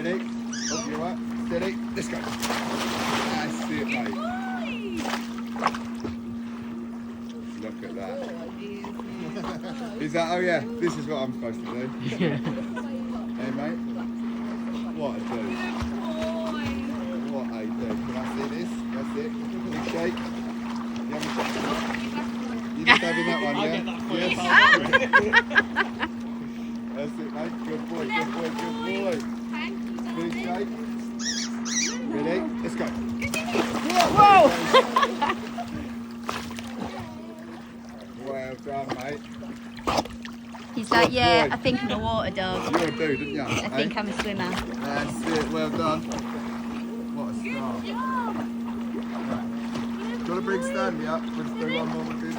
Steady. Up you up. Steady. Let's go. That's it, mate. Look at that. Is that? Oh yeah. This is what I'm supposed to do. Hey mate. What a dude. What a dude. Can I see this? That's it. Big shake. You haven't got You just having that one, yeah? Yes. That's it, mate. Good boy, good boy, good boy. Big shake. Ready? Let's go. Whoa! Well done, mate. He's like, yeah, boy. I think I'm a water dog. You're a dude, didn't you? I think I'm a swimmer. That's it. Well done. What a start. Right. Got to bring Stanley up. Let's do one more with this.